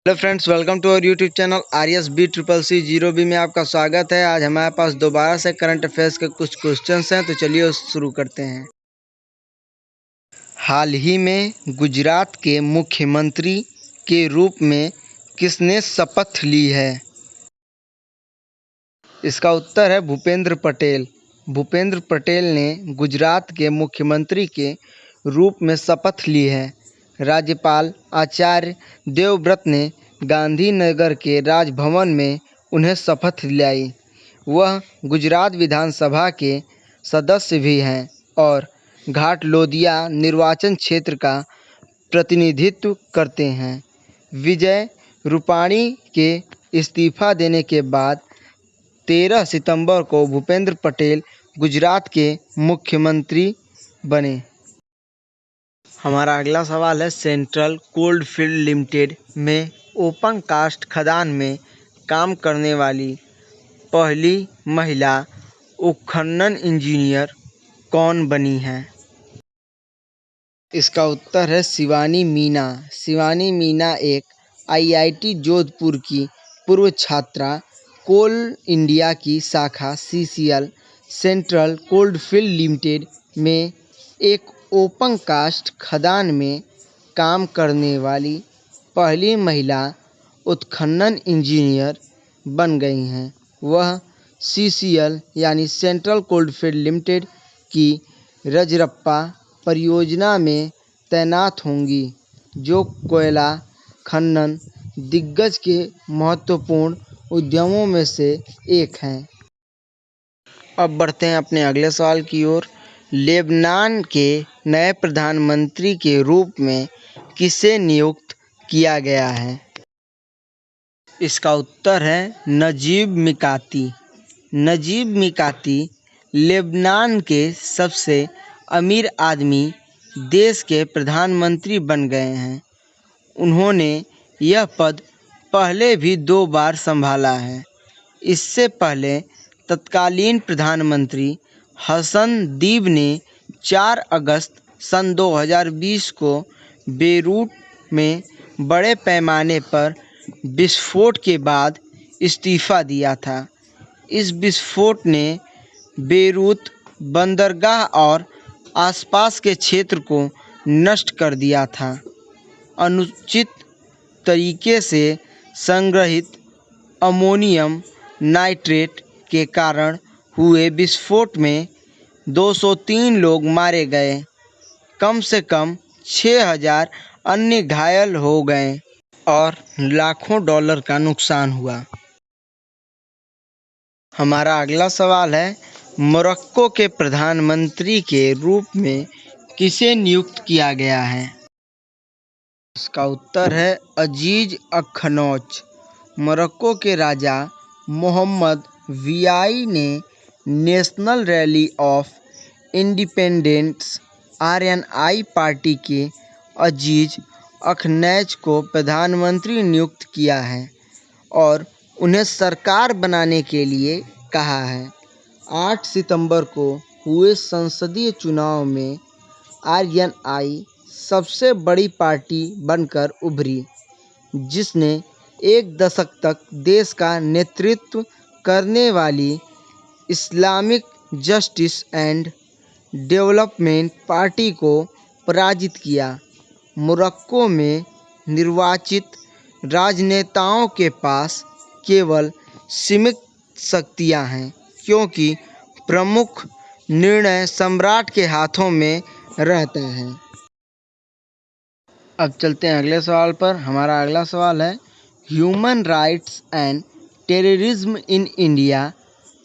Hello friends, welcome to our YouTube channel RSB CCC0B में आपका स्वागत है। आज हमारे पास दोबारा से करंट अफेयर्स के कुछ क्वेश्चंस हैं, तो चलिए शुरू करते हैं। हाल ही में गुजरात के मुख्यमंत्री के रूप में किसने शपथ ली है? इसका उत्तर है भूपेंद्र पटेल। भूपेंद्र पटेल ने गुजरात के मुख्यमंत्री के रूप में शपथ ली है। राज्यपाल आचार्य देवव्रत ने गांधीनगर के राजभवन में उन्हें शपथ दिलाई। वह गुजरात विधानसभा के सदस्य भी हैं और घाटलोदिया निर्वाचन क्षेत्र का प्रतिनिधित्व करते हैं। विजय रूपाणी के इस्तीफा देने के बाद 13 सितंबर को भूपेंद्र पटेल गुजरात के मुख्यमंत्री बने। हमारा अगला सवाल है, सेंट्रल कोल्डफील्ड लिमिटेड में ओपन कास्ट खदान में काम करने वाली पहली महिला उत्खनन इंजीनियर कौन बनी है? इसका उत्तर है शिवानी मीना। शिवानी मीना एक IIT जोधपुर की पूर्व छात्रा, कोल इंडिया की शाखा CCL सेंट्रल कोल्डफील्ड लिमिटेड में एक ओपन कास्ट खदान में काम करने वाली पहली महिला उत्खनन इंजीनियर बन गई हैं। वह CCL यानी सेंट्रल कोल्डफील्ड लिमिटेड की रजरप्पा परियोजना में तैनात होंगी, जो कोयला खनन दिग्गज के महत्वपूर्ण उद्यमों में से एक हैं। अब बढ़ते हैं अपने अगले सवाल की ओर। लेबनान के नए प्रधानमंत्री के रूप में किसे नियुक्त किया गया है? इसका उत्तर है नजीब मिकाती। नजीब मिकाती लेबनान के सबसे अमीर आदमी देश के प्रधानमंत्री बन गए हैं। उन्होंने यह पद पहले भी 2 बार संभाला है। इससे पहले तत्कालीन प्रधानमंत्री हसन दीब ने 4 अगस्त सन 2020 को बेरूट में बड़े पैमाने पर विस्फोट के बाद इस्तीफा दिया था। इस विस्फोट ने बेरूत बंदरगाह और आसपास के क्षेत्र को नष्ट कर दिया था। अनुचित तरीके से संग्रहित अमोनियम नाइट्रेट के कारण हुए विस्फोट में 203 लोग मारे गए। कम से कम 6000 अन्य घायल हो गए और लाखों डॉलर का नुकसान हुआ। हमारा अगला सवाल है, मोरक्को के प्रधानमंत्री के रूप में किसे नियुक्त किया गया है? इसका उत्तर है अजीज अखनौच। मोरक्को के राजा मोहम्मद VI ने national rally of independence RNI party के अजीज अखनौच को प्रधानमंत्री नियुक्त किया है और उन्हें सरकार बनाने के लिए कहा है। 8 सितंबर को हुए संसदीय चुनाव में RNI सबसे बड़ी पार्टी बनकर उभरी, जिसने 1 दशक तक देश का नेतृत्व करने वाली Islamic justice and development party को पराजित किया। मोरक्को में निर्वाचित राजनेताओं के पास केवल सीमित शक्तियां हैं, क्योंकि प्रमुख निर्णय सम्राट के हाथों में रहता है। अब चलते हैं अगले सवाल पर। हमारा अगला सवाल है, human rights and terrorism in India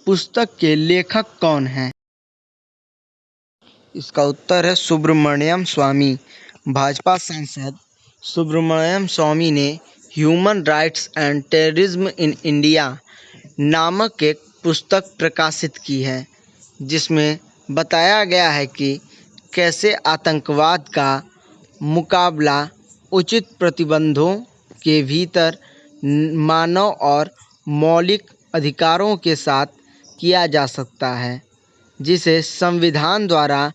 पुस्तक के लेखक कौन हैं? इसका उत्तर है सुब्रमण्यम स्वामी। भाजपा सांसद सुब्रमण्यम स्वामी ने human rights and terrorism in India नामक एक पुस्तक प्रकाशित की है, जिसमें बताया गया है कि कैसे आतंकवाद का मुकाबला उचित प्रतिबंधों के भीतर मानव और मौलिक अधिकारों के साथ किया जा सकता है, जिसे संविधान द्वारा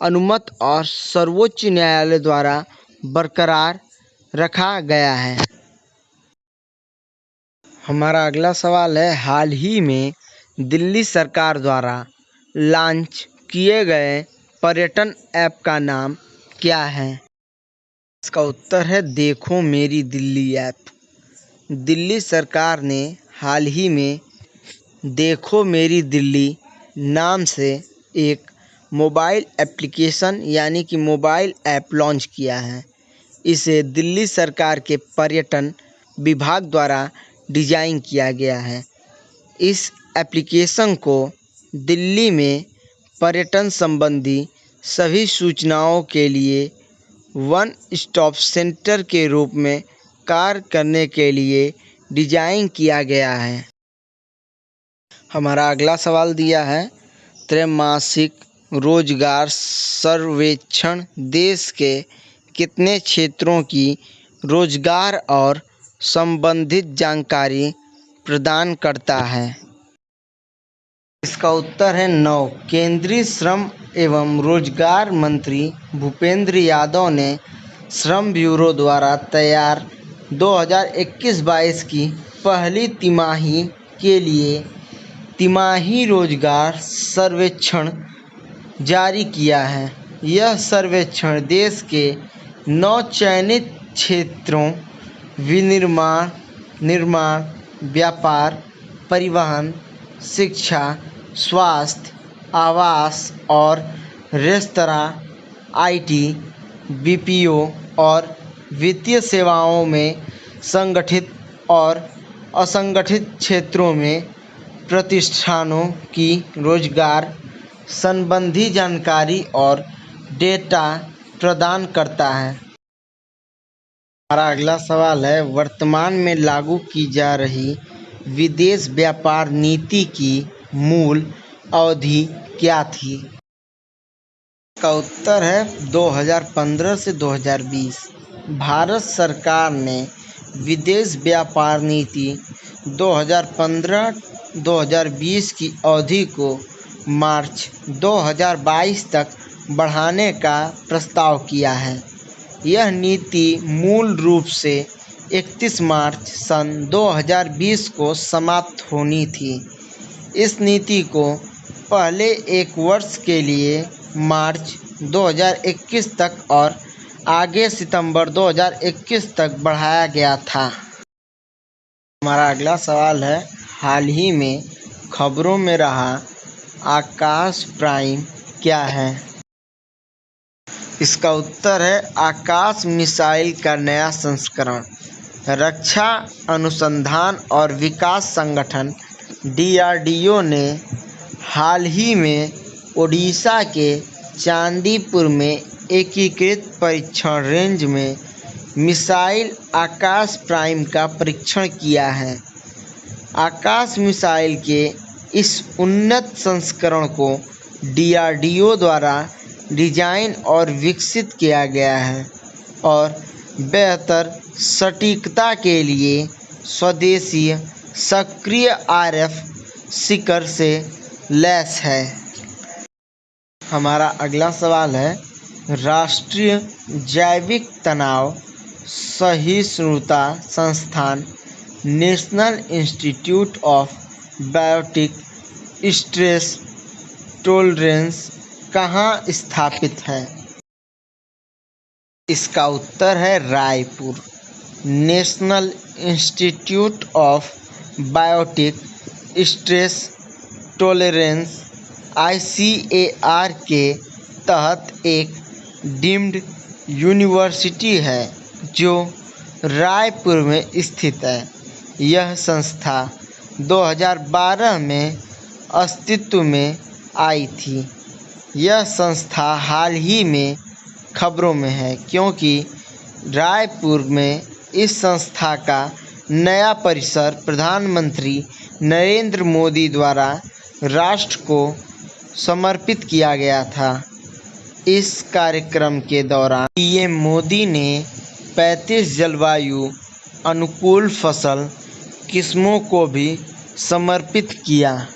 अनुमत और सर्वोच्च न्यायालय द्वारा बरकरार रखा गया है। हमारा अगला सवाल है, हाल ही में दिल्ली सरकार द्वारा लॉन्च किए गए पर्यटन ऐप का नाम क्या है? इसका उत्तर है देखो मेरी दिल्ली ऐप। दिल्ली सरकार ने हाल ही में देखो मेरी दिल्ली नाम से एक मोबाइल एप्लीकेशन यानी कि मोबाइल ऐप लॉन्च किया है। इसे दिल्ली सरकार के पर्यटन विभाग द्वारा डिज़ाइन किया गया है। इस एप्लीकेशन को दिल्ली में पर्यटन संबंधी सभी सूचनाओं के लिए वन स्टॉप सेंटर के रूप में कार्य करने के लिए डिज़ाइन किया गया है। हमारा अगला सवाल दिया है, त्रैमासिक रोजगार सर्वेक्षण देश के कितने क्षेत्रों की रोजगार और संबंधित जानकारी प्रदान करता है? इसका उत्तर है 9। केंद्रीय श्रम एवं रोजगार मंत्री भूपेंद्र यादव ने श्रम ब्यूरो द्वारा तैयार 2021-22 की पहली तिमाही के लिए तिमाही रोजगार सर्वेक्षण जारी किया है। यह सर्वेक्षण देश के 9 चयनित क्षेत्रों विनिर्माण, निर्माण, व्यापार, परिवहन, शिक्षा, स्वास्थ्य, आवास और रेस्तरां, IT, BPO और वित्तीय सेवाओं में संगठित और असंगठित क्षेत्रों में प्रतिष्ठानों की रोजगार संबंधी जानकारी और डेटा प्रदान करता है। हमारा अगला सवाल है, वर्तमान में लागू की जा रही विदेश व्यापार नीति की मूल अवधि क्या थी? इसका उत्तर है 2015 से 2020। भारत सरकार ने विदेश व्यापार नीति 2015-2020 की अवधि को मार्च 2022 तक बढ़ाने का प्रस्ताव किया है। यह नीति मूल रूप से 31 मार्च सन 2020 को समाप्त होनी थी। इस नीति को पहले एक वर्ष के लिए मार्च 2021 तक और आगे सितंबर 2021 तक बढ़ाया गया था। हमारा अगला सवाल है, हाल ही में खबरों में रहा आकाश प्राइम क्या है? इसका उत्तर है आकाश मिसाइल का नया संस्करण। रक्षा अनुसंधान और विकास संगठन DRDO ने हाल ही में ओडिशा के चांदीपुर में एकीकृत परीक्षण रेंज में मिसाइल आकाश प्राइम का परीक्षण किया है। आकाश मिसाइल के इस उन्नत संस्करण को DRDO द्वारा डिजाइन और विकसित किया गया है और बेहतर सटीकता के लिए स्वदेशी सक्रिय RF शिखर से लैस है। हमारा अगला सवाल है, राष्ट्रीय जैविक तनाव सहिष्णुता संस्थान National Institute of Biotic Stress Tolerance कहाँ स्थापित है? इसका उत्तर है Raipur. National Institute of Biotic Stress Tolerance ICAR के तहत एक डीम्ड यूनिवर्सिटी है जो रायपुर में स्थित है। यह संस्था 2012 में अस्तित्व में आई थी। यह संस्था हाल ही में खबरों में है क्योंकि रायपुर में इस संस्था का नया परिसर प्रधानमंत्री नरेंद्र मोदी द्वारा राष्ट्र को समर्पित किया गया था। इस कार्यक्रम के दौरान PM मोदी ने 35 जलवायु अनुकूल फसल किस्मों को भी समर्पित किया।